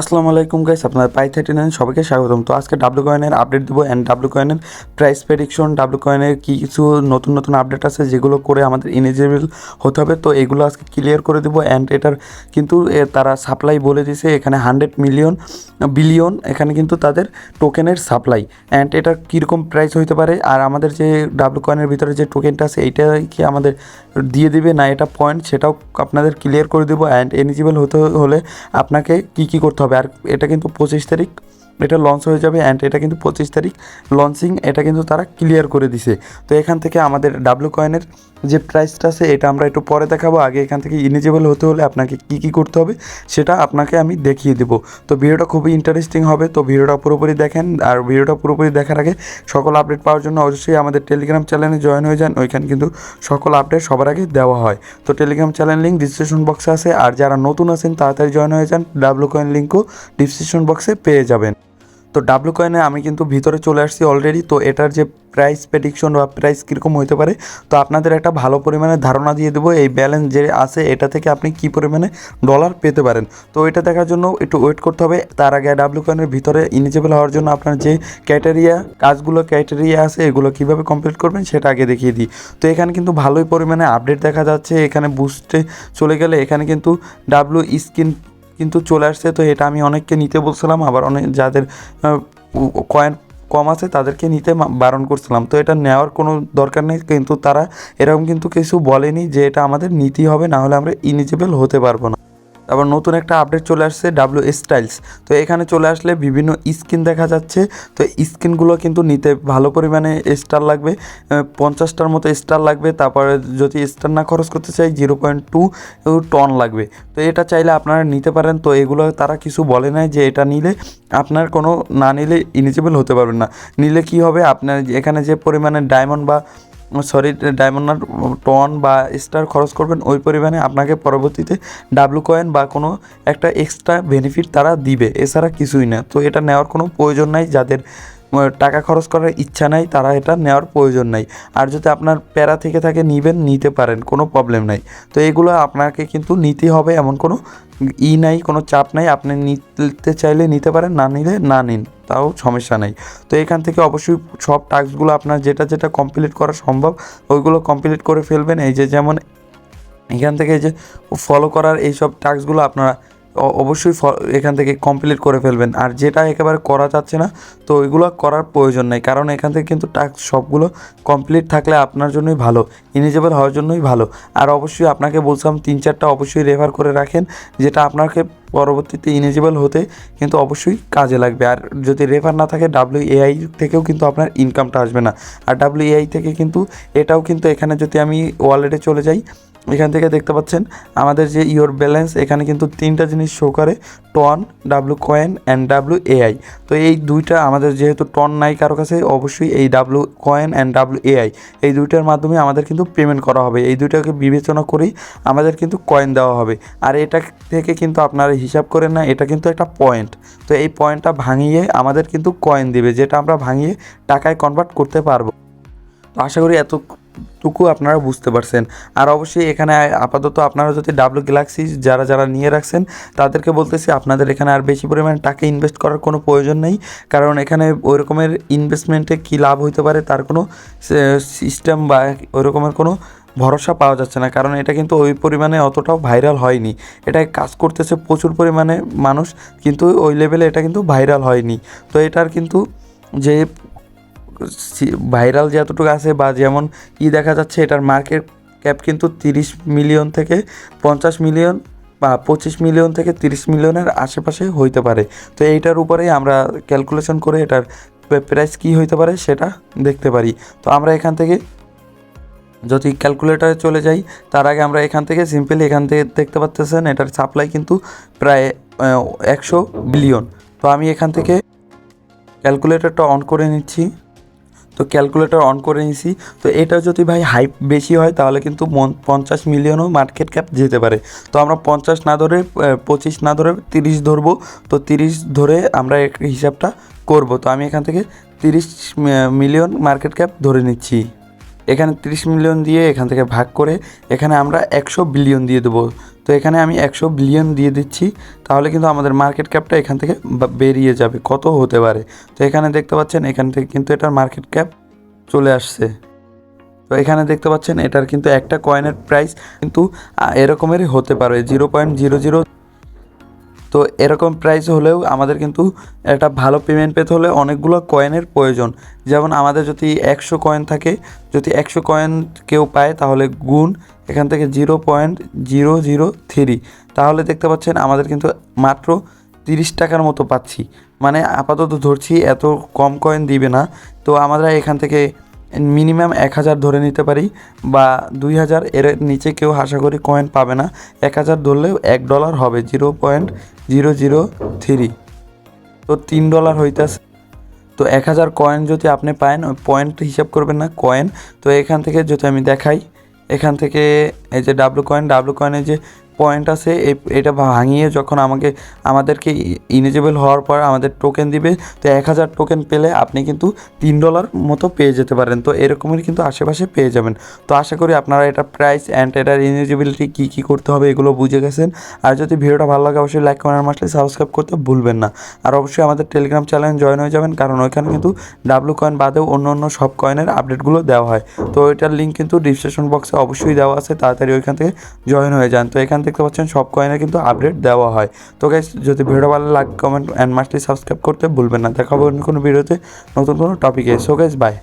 আসসালামু আলাইকুম গাইস, আপনার পাই 39 সবাইকে স্বাগতম। তো আজকে ডাব্লু কয়েনের আপডেট দেবো অ্যান্ড ডাব্লু কয়েনের প্রাইস প্রেডিকশন, ডাব্লু কয়েনের কিছু নতুন নতুন আপডেট আছে যেগুলো করে আমাদের ইলিজিবল হতে হবে। তো এগুলো আজকে ক্লিয়ার করে দেবো। অ্যান্ড এটার কিন্তু তারা সাপ্লাই বলে দিছে এখানে 100 বিলিয়ন এখানে কিন্তু তাদের টোকেনের সাপ্লাই। অ্যান্ড এটার কীরকম প্রাইস হইতে পারে, আর আমাদের যে ডাব্লু কয়েনের ভিতরে যে টোকেনটা আছে এইটা কি আমাদের দিয়ে দিবে না এটা পয়েন্ট, সেটাও আপনাদের ক্লিয়ার করে দেবো। অ্যান্ড এলিজিবল হতে হলে আপনাকে কী করতে হবে। আর এটা কিন্তু 25 তারিখ এটা লঞ্চ হয়ে যাবে। অ্যান্ড এটা কিন্তু 25 তারিখ লঞ্চিং, এটা কিন্তু তারা ক্লিয়ার করে দিছে। তো এখান থেকে আমাদের ডাব্লু কয়েনের যে প্রাইসটা আছে এটা আমরা একটু পরে দেখাবো। আগে এখান থেকে ইলিজিবল হতে হলে আপনাকে কী করতে হবে সেটা আপনাকে আমি দেখিয়ে দেবো। তো ভিডিওটা খুবই ইন্টারেস্টিং হবে, তো ভিডিওটা পুরোপুরি দেখেন। আর ভিডিওটা পুরোপুরি দেখার আগে সকল আপডেট পাওয়ার জন্য অবশ্যই আমাদের টেলিগ্রাম চ্যানেলে জয়েন হয়ে যান। ওইখানে কিন্তু সকল আপডেট সবার আগে দেওয়া হয়। তো টেলিগ্রাম চ্যানেল লিঙ্ক ডিসক্রিপশন বক্সে আছে। আর যারা নতুন আছেন তাড়াতাড়ি জয়েন হয়ে যান, ডাব্লু কয়েন লিঙ্কও ডিসক্রিপশন বক্সে পেয়ে যাবেন। তো ডাব্লু কয়েনে আমি কিন্তু ভিতরে চলে আসছি অলরেডি। তো এটার যে প্রাইস প্রেডিকশন বা প্রাইস কীরকম হতে পারে, তো আপনাদের একটা ভালো পরিমাণে ধারণা দিয়ে দেবো এই ব্যালেন্স যে আছে এটা থেকে আপনি কী পরিমাণে ডলার পেতে পারেন। তো এটা দেখার জন্য একটু ওয়েট করতে হবে। তার আগে ডাব্লু কয়েনের ভিতরে ইলিজিবল হওয়ার জন্য আপনার যে ক্রাইটেরিয়া আছে এগুলো কীভাবে কমপ্লিট করবেন সেটা আগে দেখিয়ে দিই। তো এখানে কিন্তু ভালোই পরিমাণে আপডেট দেখা যাচ্ছে। এখানে বুস্টে চলে গেলে এখানে কিন্তু ডাব্লু স্কিন কিন্তু চলে আসছে। তো এটা আমি অনেককে নিতে বলছিলাম, আবার অনেক যাদের কয়েন কম আছে তাদেরকে নিতে বারণ করছিলাম। তো এটা নেওয়ার কোনো দরকার নেই, কিন্তু তারা এরকম কিন্তু কিছু বলেনি যে এটা আমাদের নিতেই হবে, না হলে আমরা ইলিজিবল হতে পারবো না। তারপর নতুন একটা আপডেট চলে আসছে ডাব্লু স্টাইলস। তো এখানে চলে আসলে বিভিন্ন স্কিন দেখা যাচ্ছে। তো স্কিনগুলো কিন্তু নিতে ভালো পরিমাণে স্টার লাগবে, 50টার মতো স্টার লাগবে। তারপরে যদি স্টার না খরচ করতে চাই 0.2 টন লাগবে। তো এটা চাইলে আপনারা নিতে পারেন। তো এগুলো তারা কিছু বলে নাই যে এটা নিলে আপনার কোনো, না নিলে ইলিজিবল হতে পারবেন না। নিলে কি হবে, আপনার এখানে যে পরিমাণে ডায়মন্ড না টন বা স্টার খরচ করবেন ওই পরিমাণে আপনাকে পরবর্তীতে ডাব্লু কয়েন বা কোনো একটা এক্সট্রা বেনিফিট তারা দিবে, এছাড়া কিছুই না। তো এটা নেওয়ার কোনো প্রয়োজন নাই। যাদের টাকা খরচ করার ইচ্ছা নাই তারা এটা নেওয়ার প্রয়োজন নাই। আর যদি আপনার প্যারা থেকে থাকে নিতে পারেন, কোনো প্রবলেম নাই। তো এগুলো আপনাকে কিন্তু নিতে হবে, এমন কোনো নাই, কোনো চাপ নাই। আপনি নিতে চাইলে নিতে পারেন, না নিলে না নিন, তাও সমস্যা নেই। তো এখান থেকে অবশ্যই সব টাস্কগুলো আপনার যেটা কমপ্লিট করা সম্ভব ওইগুলো কমপ্লিট করে ফেলবেন। এই যে যেমন এখান থেকে যে ফলো করার এইসব টাস্কগুলো আপনারা অবশ্যই এখান থেকে কমপ্লিট করে ফেলবেন। আর যেটা একেবারে করা যাচ্ছে না তো ওইগুলো করার প্রয়োজন নেই, কারণ এখান থেকে কিন্তু টাস্ক সবগুলো কমপ্লিট থাকলে আপনার জন্যই ভালো, ইলিজিবল হওয়ার জন্যই ভালো। আর অবশ্যই আপনাকে বলছিলাম 3-4টা অবশ্যই রেফার করে রাখেন, যেটা আপনাকে পরবর্তীতে ইলিজিবল হতে কিন্তু অবশ্যই কাজে লাগবে। আর যদি রেফার না থাকে WAI থেকেও কিন্তু আপনার ইনকামটা আসবে না। আর WAI থেকে কিন্তু এটাও কিন্তু এখানে যদি আমি ওয়ালেটে চলে যাই, এখান থেকে দেখতে পাচ্ছেন আমাদের যে ইওর ব্যালেন্স, এখানে কিন্তু 3টা জিনিস শো করে, ton, W coin and WAI। তো এই দুইটা আমাদের যেহেতু টন নাই কারো কাছে, অবশ্যই এই ডাব্লু কয়েন অ্যান্ড WAI এই দুইটার মাধ্যমে আমাদের কিন্তু পেমেন্ট করা হবে। এই দুইটাকে বিবেচনা করেই আমাদের কিন্তু কয়েন দেওয়া হবে। আর এটা থেকে কিন্তু আপনারা হিসাব করেন না, এটা কিন্তু একটা পয়েন্ট। তো এই পয়েন্টটা ভাঙিয়ে আমাদের কিন্তু কয়েন দিবে, যেটা আমরা ভাঙিয়ে টাকায় কনভার্ট করতে পারবো। তো আশা করি এতটুকু আপনারা বুঝতে পারছেন। আর অবশ্যই এখানে আপাতত আপনারা যদি ডাব্লু গ্যালাক্সি যারা নিয়ে রাখছেন তাদেরকে বলতেছি আপনাদের এখানে আর বেশি পরিমাণে টাকা ইনভেস্ট করার কোনো প্রয়োজন নেই, কারণ এখানে ওই রকমের ইনভেস্টমেন্টে কী লাভ হইতে পারে তার কোনো সিস্টেম বা ওই রকমের কোনো ভরসা পাওয়া যাচ্ছে না, কারণ এটা কিন্তু ওই পরিমাণে অতটাও ভাইরাল হয়নি। এটা কাজ করতেছে প্রচুর পরিমাণে মানুষ, কিন্তু ওই লেভেলে এটা কিন্তু ভাইরাল হয়নি। তো এটার কিন্তু যে ভাইরাল যতটুকু আছে বা যেমন দেখা যাচ্ছে, এটার মার্কেট ক্যাপ কিন্তু 30 মিলিয়ন থেকে 50 মিলিয়ন বা 25 মিলিয়ন থেকে 30 মিলিয়নের আশেপাশে হইতে পারে। তো এইটার উপরেই আমরা ক্যালকুলেশন করে এটার প্রাইস কী হইতে পারে সেটা দেখতে পারি। তো আমরা এখান থেকে যদি ক্যালকুলেটারে চলে যাই, তার আগে আমরা এখান থেকে সিম্পলি এখান থেকে দেখতে পাচ্ছেন এটার সাপ্লাই কিন্তু প্রায় 100 বিলিয়ন। তো আমি এখান থেকে ক্যালকুলেটরটা অন করে নিচ্ছি। তো ক্যালকুলেটর অন করে নিছি। তো এটা যদি ভাই হাইপ বেশি হয় তাহলে কিন্তু 50 মিলিয়নও মার্কেট ক্যাপ যেতে পারে। তো আমরা 50 না ধরে 25 না ধরে 30 ধরবো। তো 30 ধরে আমরা হিসাবটা করব। তো আমি এখান থেকে 30 মিলিয়ন মার্কেট ক্যাপ ধরে নিচ্ছি। এখানে 30 মিলিয়ন দিয়ে এখান থেকে ভাগ করে এখানে আমরা 100 বিলিয়ন দিয়ে দেবো। তো এখানে আমি 100 বিলিয়ন দিয়ে দিচ্ছি, তাহলে কিন্তু আমাদের মার্কেট ক্যাপটা এখান থেকে বেরিয়ে যাবে, কত হতে পারে। তো এখানে দেখতে পাচ্ছেন এখান থেকে কিন্তু এটার মার্কেট ক্যাপ চলে আসছে। তো এখানে দেখতে পাচ্ছেন এটার কিন্তু একটা কয়েনের প্রাইস কিন্তু এরকমেরই হতে পারে 0.00। তো এরকম প্রাইস হলেও আমাদের কিন্তু একটা ভালো পেমেন্ট পেতে হলে অনেকগুলো কয়েনের প্রয়োজন। যেমন আমাদের যদি 100 কয়েন থাকে, যদি 100 কয়েন কেউ পায় তাহলে গুণ এখান থেকে 0.003, তাহলে দেখতে পাচ্ছেন আমাদের কিন্তু মাত্র 30 টাকার মতো পাচ্ছি। মানে আপাতত ধরছি এত কম কয়েন দিবে না। তো আমরা এখান থেকে মিনিমাম 1000 ধরে নিতে পারি বা 2000, এর নিচে কেউ আশা করি কয়েন পাবে না। 1000 ধরলেও $1 হবে, 0.003, তো $3 হইতেছে। তো 1000 কয়েন যদি আপনি পায়েন, ওই পয়েন্ট হিসাব করবেন না, কয়েন। তো এখান থেকে যদি আমি দেখাই, এখান থেকে এই যে ডাব্লু কয়েনের যে পয়েন্ট আছে, এটা ভাঙিয়ে যখন আমাদেরকে ইলিজিবল হওয়ার পর আমাদের টোকেন দিবে। তো 1000 টোকেন পেলে আপনি কিন্তু $3 মতো পেয়ে যেতে পারেন। তো এরকমের কিন্তু আশেপাশে পেয়ে যাবেন। তো আশা করি আপনারা এটা প্রাইস অ্যান্ড এটার ইলিজিবিলিটি কী করতে হবে এগুলো বুঝে গেছেন। আর যদি ভিডিওটা ভালো লাগে অবশ্যই লাইক কমেন্ট মাসলে সাবস্ক্রাইব করতে ভুলবেন না। আর অবশ্যই আমাদের টেলিগ্রাম চ্যানেল জয়েন হয়ে যাবেন, কারণ ওইখানে কিন্তু ডাব্লু কয়েন বাদেও অন্য সব কয়েনের আপডেটগুলো দেওয়া হয়। তো এটার লিঙ্ক কিন্তু ডিসক্রিপশন বক্সে অবশ্যই দেওয়া আছে, তাড়াতাড়ি ওইখান থেকে জয়েন হয়ে যান। তো এখান দেখতে পাচ্ছেন সব কয়েনের কিন্তু আপডেট দেওয়া হয়। তো গাইস, যদি ভিডিও ভালো লাগে কমেন্ট অ্যান্ড মাস্টলি সাবস্ক্রাইব করতে ভুলবেন না। দেখা হবে অন্য কোনো ভিডিওতে নতুন কোনো টপিকে। So guys, by.